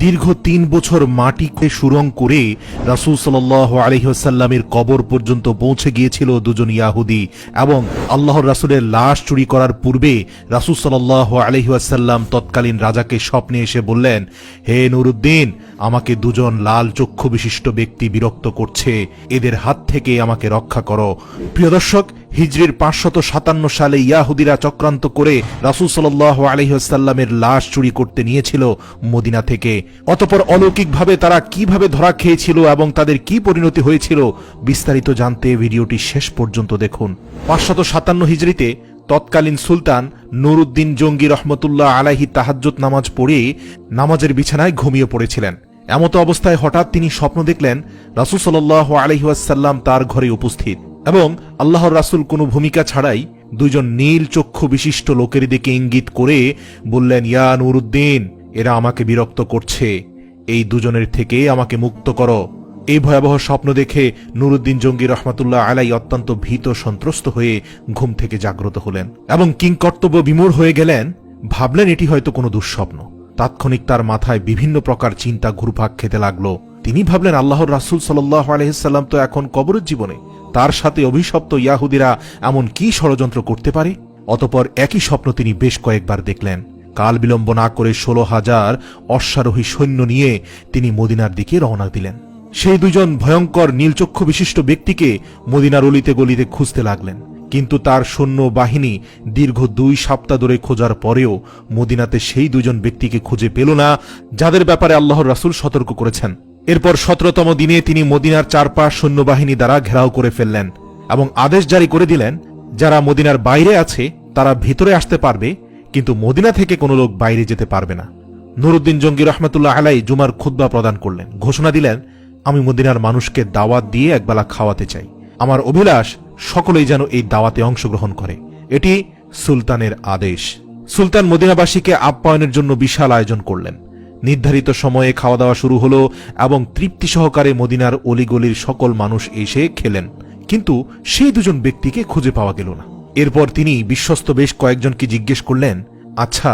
দীর্ঘ ৩ বছর মাটিকে সুরং করে রাসূল সাল্লাল্লাহু আলাইহি ওয়াসাল্লামের কবর পর্যন্ত পৌঁছে গিয়েছিল দুজন ইয়াহুদি, এবং আল্লাহর রাসূলের লাশ চুরি করার পূর্বে রাসূল সাল্লাল্লাহু আলাইহি ওয়াসাল্লাম তৎকালীন রাজাকে স্বপ্নে এসে বললেন, হে নুরুদ্দিন, আমাকে দুজন লাল চক্ষু বিশিষ্ট ব্যক্তি বিরক্ত করছে, এদের হাত থেকে আমাকে রক্ষা করো। প্রিয় দর্শক, হিজরির ৫৫৭ সালে ইয়াহুদিরা চক্রান্ত করে রাসূল সাল্লাল্লাহু আলাইহি ওয়াসাল্লামের লাশ চুরি করতে নিয়েছিল মদিনা থেকে। অতঃপর অলৌকিকভাবে তারা কিভাবে ধরা খেয়েছিল এবং তাদের কি পরিণতি হয়েছিল, বিস্তারিত জানতে ভিডিওটি শেষ পর্যন্ত দেখুন। ৫৫৭ হিজরিতে তৎকালীন সুলতান নুরুদ্দিন জঙ্গি রহমতুল্লাহ আলাইহি তাহাজ্জুদ নামাজ পড়ে নামাজের বিছানায় ঘুমিয়ে পড়েছিলেন। এমতো অবস্থায় হঠাৎ তিনি স্বপ্ন দেখলেন রাসূল সাল্লাল্লাহু আলাইহি ওয়াসাল্লাম তার ঘরে উপস্থিত, এবং আল্লাহর রাসূল কোনো ভূমিকা ছাড়াই দুইজন নীল চক্ষু বিশিষ্ট লোকের দিকে ইঙ্গিত করে বললেন, ইয়া নুরুদ্দিন, এরা আমাকে বিরক্ত করছে, এই দুজনের থেকে আমাকে মুক্ত করো। এই ভয়াবহ স্বপ্ন দেখে নুরুদ্দিন জঙ্গি রহমাতুল্লাহ আলাই অত্যন্ত ভীত সন্ত্রস্ত হয়ে ঘুম থেকে জাগ্রত হলেন এবং কিংকর্তব্য বিমূঢ় হয়ে গেলেন। ভাবলেন এটি হয়তো কোনো দুঃস্বপ্ন। তাৎক্ষণিক তার মাথায় বিভিন্ন প্রকার চিন্তা ঘুরপাক খেতে লাগলো। তিনি ভাবলেন, আল্লাহর রাসূল সাল্লাল্লাহু আলাইহি ওয়াসাল্লাম তো এখন কবরের জীবনে, তার সাথে অভিশপ্ত ইয়াহুদিরা এমন কি ষড়যন্ত্র করতে পারে? অতঃপর একই স্বপ্ন তিনি বেশ কয়েকবার দেখলেন। কাল বিলম্ব না করে ১৬,০০০ অশ্বারোহী সৈন্য নিয়ে তিনি মদিনার দিকে রওনা দিলেন। সেই দুজন ভয়ঙ্কর নীলচক্ষু বিশিষ্ট ব্যক্তিকে মদিনার অলিতে গলিতে খুঁজতে লাগলেন, কিন্তু তার সৈন্য বাহিনী দীর্ঘ ২ সপ্তাহ ধরে খোঁজার পরেও মদিনাতে সেই দুজন ব্যক্তিকে খুঁজে পেল না, যাদের ব্যাপারে আল্লাহর রাসূল সতর্ক করেছেন। এরপর ১৭তম দিনে তিনি মদিনার চারপাশ সৈন্যবাহিনী দ্বারা ঘেরাও করে ফেললেন এবং আদেশ জারি করে দিলেন, যারা মদিনার বাইরে আছে তারা ভিতরে আসতে পারবে, কিন্তু মদিনা থেকে কোনো লোক বাইরে যেতে পারবে না। নুরুদ্দিন জঙ্গি রহমাতুল্লাহ আলাই জুমার খুতবা প্রদান করলেন, ঘোষণা দিলেন, আমি মদিনার মানুষকে দাওয়াত দিয়ে একবেলা খাওয়াতে চাই। আমার অভিলাষ সকলেই যেন এই দাওয়াতে অংশগ্রহণ করে। এটি সুলতানের আদেশ। সুলতান মদিনাবাসীকে আপ্যায়নের জন্য বিশাল আয়োজন করলেন। নির্ধারিত সময়ে খাওয়া দাওয়া শুরু হলো এবং তৃপ্তি সহকারে মদিনার অলিগলির সকল মানুষ এসে খেলেন, কিন্তু সেই দুজন ব্যক্তিকে খুঁজে পাওয়া গেল না। এরপর তিনি বিশ্বস্ত বেশ কয়েকজনকে জিজ্ঞেস করলেন, আচ্ছা,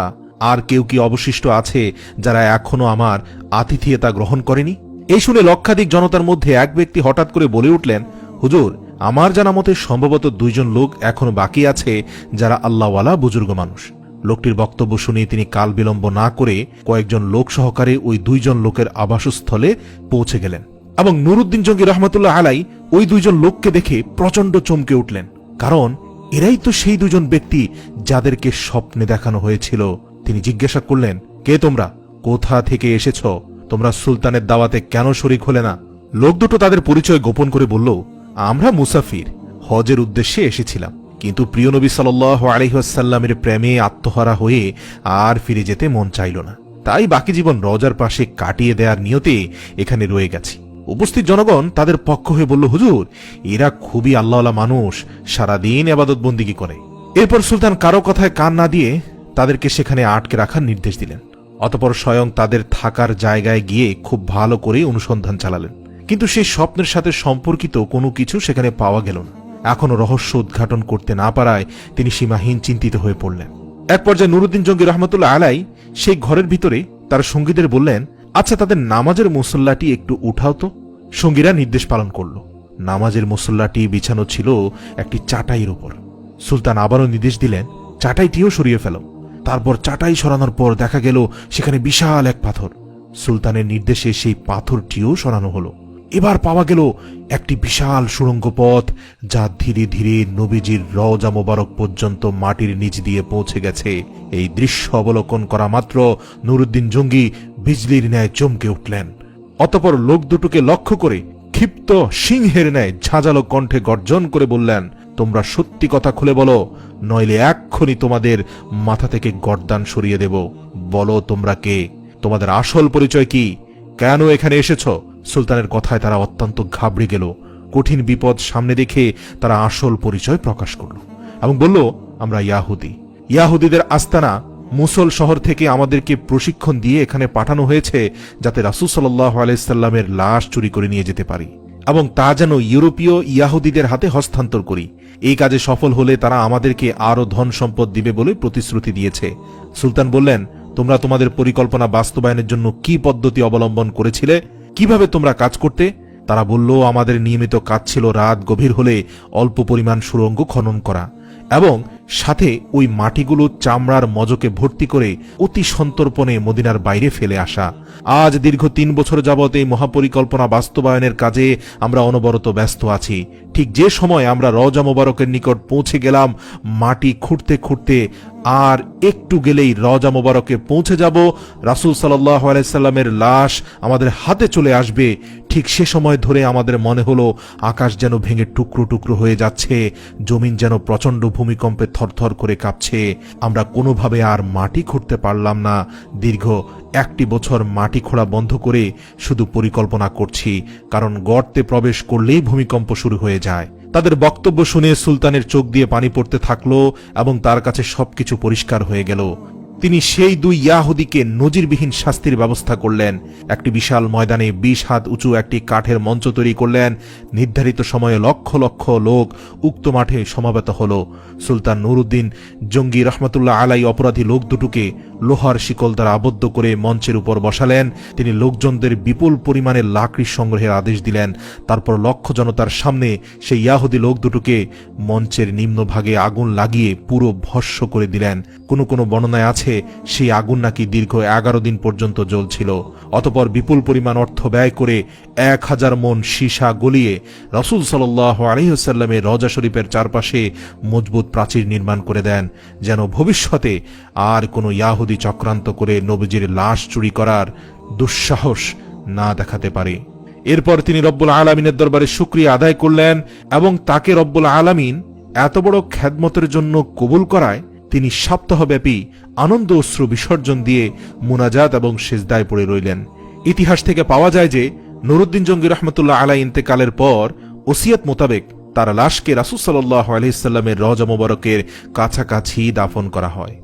আর কেউ কি অবশিষ্ট আছে যারা এখনো আমার আতিথেয়তা গ্রহণ করেনি? এই শুনে লক্ষাধিক জনতার মধ্যে এক ব্যক্তি হঠাৎ করে বলে উঠলেন, হুজুর, আমার জানা মতে সম্ভবত ২ জন লোক এখনো বাকি আছে যারা আল্লাহওয়ালা বুজুর্গ মানুষ। লোকটির বক্তব্য শুনে তিনি কাল বিলম্ব না করে কয়েকজন লোক সহকারে ওই ২ জন লোকের আবাসস্থলে পৌঁছে গেলেন এবং নুরুদ্দিন জঙ্গি রহমাতুল্লাহ আলাই ওই ২ জন লোককে দেখে প্রচন্ড চমকে উঠলেন, কারণ এরাই তো সেই ২ জন ব্যক্তি যাদেরকে স্বপ্নে দেখানো হয়েছিল। তিনি জিজ্ঞাসা করলেন, কে তোমরা? কোথা থেকে এসেছ? তোমরা সুলতানের দাওয়াতে কেন শরীক হলে না? লোক দুটো তাদের পরিচয় গোপন করে বলল, আমরা মুসাফির, হজের উদ্দেশ্যে এসেছিলাম, কিন্তু প্রিয় নবী সাল্লাল্লাহু আলাইহি ওয়াসাল্লামের প্রেমে আত্মহারা হয়ে আর ফিরে যেতে মন চাইল না, তাই বাকি জীবন রওজার পাশে কাটিয়ে দেওয়ার নিয়তে এখানে রয়ে গেছি। উপস্থিত জনগণ তাদের পক্ষ হয়ে বলল, হুজুর, এরা খুবই আল্লাহওয়ালা মানুষ, সারাদিন ইবাদত বন্দিগি করে। এরপর সুলতান কারো কথায় কান না দিয়ে তাদেরকে সেখানে আটকে রাখার নির্দেশ দিলেন। অতঃপর স্বয়ং তাদের থাকার জায়গায় গিয়ে খুব ভালো করে অনুসন্ধান চালালেন, কিন্তু সেই স্বপ্নের সাথে সম্পর্কিত কোনো কিছু সেখানে পাওয়া গেল না। এখনো রহস্য উদ্ঘাটন করতে না পারায় তিনি সীমাহীন চিন্তিত হয়ে পড়লেন। এক পর্যায়ে নুরুদ্দিন জঙ্গি রহমাতুল্লাহ আলাই সেই ঘরের ভিতরে তার সঙ্গীদের বললেন, আচ্ছা, তাদের নামাজের মুসল্লাটি একটু উঠাও তো। সঙ্গীরা নির্দেশ পালন করল। নামাজের মুসল্লাটি বিছানো ছিল একটি চাটাইয়ের উপর। সুলতান আবারও নির্দেশ দিলেন, চাটাইটিও সরিয়ে ফেল। তারপর চাটাই সরানোর পর দেখা গেল সেখানে বিশাল এক পাথর। সুলতানের নির্দেশে সেই পাথরটিও সরানো হলো। এবার পাওয়া গেল একটি বিশাল সুড়ঙ্গ পথ, যা ধীরে ধীরে নবীজির রওজা মোবারক পর্যন্ত মাটির নিচ দিয়ে পৌঁছে গেছে। এই দৃশ্য অবলোকন করা মাত্র নুরুদ্দিন জঙ্গি বিজলির ন্যায় চমকে উঠলেন। অতঃপর লোক দুটোকে লক্ষ্য করে ক্ষিপ্ত সিংহের ন্যায় ঝাঁঝালো কণ্ঠে গর্জন করে বললেন, তোমরা সত্যি কথা খুলে বলো, নইলে এক্ষুনি তোমাদের মাথা থেকে গর্দান সরিয়ে দেব। বলো তোমরা কে? তোমাদের আসল পরিচয় কি? কেন এখানে এসেছ? সুলতানের কথায় তারা অত্যন্ত ঘাবড়ে গেল। কঠিন বিপদ সামনে দেখে তারা আসল পরিচয় প্রকাশ করল এবং বলল, আমরা ইয়াহুদি। ইয়াহুদিদের আস্তানা মুসল শহর থেকে আমাদেরকে প্রশিক্ষণ দিয়ে এখানে পাঠানো হয়েছে, যাতে রাসূল সাল্লাল্লাহু আলাইহি সাল্লামের লাশ চুরি করে নিয়ে যেতে পারি এবং তা যেন ইউরোপীয় ইয়াহুদিদের হাতে হস্তান্তর করি। এই কাজে সফল হলে তারা আমাদেরকে আরো ধন সম্পদ দিবে বলে প্রতিশ্রুতি দিয়েছে। সুলতান বললেন, তোমরা তোমাদের পরিকল্পনা বাস্তবায়নের জন্য কি পদ্ধতি অবলম্বন করেছিলে, কিভাবে তোমরা কাজ করতে? তারা বলল, আমাদের নিয়মিত কাজ ছিল রাত গভীর হলে অল্প পরিমাণ সুড়ঙ্গ খনন করা এবং সাথে ওই মাটিগুলো চামড়ার মজকে ভর্তি করে অতি সন্তর্পণে মদিনার বাইরে ফেলে আসা। আজ দীর্ঘ 3 বছর যাবৎ এই মহাপরিকল্পনা বাস্তবায়নের কাজে আমরা অনবরত ব্যস্ত আছি। ঠিক যে সময় আমরা রওজা মোবারকের নিকট পৌঁছে গেলাম, মাটি খুঁড়তে খুঁড়তে আর একটু গেলেই রওজা মোবারকে পৌঁছে যাব, রাসূল সাল্লাল্লাহু আলাইহি সাল্লামের লাশ আমাদের হাতে চলে আসবে, ঠিক সে সময় ধরে আমাদের মনে হলো আকাশ যেন ভেঙে টুকরো টুকরো হয়ে যাচ্ছে, জমিন যেন প্রচণ্ড ভূমিকম্পে থরথর করে কাঁপছে। আমরা কোনোভাবে আর মাটি খুঁড়তে পারলাম না। দীর্ঘ 1 বছর মাটি খোঁড়া বন্ধ করে শুধু পরিকল্পনা করছি, কারণ গর্তে প্রবেশ করলেই ভূমিকম্প শুরু হয়ে যায়। তাদের বক্তব্য শুনে সুলতানের চোখ দিয়ে পানি পড়তে থাকলো এবং তার কাছে সবকিছু পরিষ্কার হয়ে গেল। তিনি সেই 2 ইয়াহুদীকে নজিরবিহীন শাস্তির ব্যবস্থা করলেন। একটি বিশাল ময়দানে 20 হাত উঁচু একটি কাঠের মঞ্চ তৈরি করলেন। নির্ধারিত সময়ে লক্ষ লক্ষ লোক উক্ত মাঠে সমাবেত হল। সুলতান নুরউদ্দিন জঙ্গি রহমতুল্লাহ আলাই অপরাধী লোক দুটোকে লোহার শিকল দ্বারা আবদ্ধ করে মঞ্চের উপর বসালেন। তিনি লোকজনদের বিপুল পরিমাণে লাকড়ি সংগ্রহের আদেশ দিলেন। তারপর লক্ষ জনতার সামনে সেই ইয়াহুদী লোক দুটোকে মঞ্চের নিম্নভাগে আগুন লাগিয়ে পুরো ভস্ম করে দিলেন। কোনো কোনো বর্ণনায় আছে সেই আগুন নাকি দীর্ঘ 11 দিন পর্যন্ত জ্বলছিল। অতঃপর বিপুল পরিমাণ অর্থ ব্যয় করে 1000 মণ সীসা গলিয়ে রাসূল সাল্লাল্লাহু আলাইহি ওয়াসাল্লামের রওজা শরীফের চারপাশে মজবুত প্রাচীর নির্মাণ করে দেন, যেন ভবিষ্যতে আর কোনো ইয়াহুদী চক্রান্ত করে নবীজির লাশ চুরি করার দুঃসাহস না দেখাতে পারে। এরপর তিনি রব্বুল আলামিনের দরবারে শুকরিয়া আদায় করলেন এবং তাকে রব্বুল আলামিন এত বড় খেদমতের জন্য কবুল করায় তিনি সপ্তাহব্যাপী আনন্দ অশ্রু বিসর্জন দিয়ে মুনাজাত এবং সিজদায় পড়ে রইলেন। ইতিহাস থেকে পাওয়া যায় যে নুরউদ্দিন জঙ্গি রহমতুল্লাহ আলাই ইন্তেকালের পর ওসিয়ত মোতাবেক তার লাশকে রাসূল সাল্লাল্লাহু আলাইহি সাল্লামের রওজা মোবারকের কাছাকাছি দাফন করা হয়।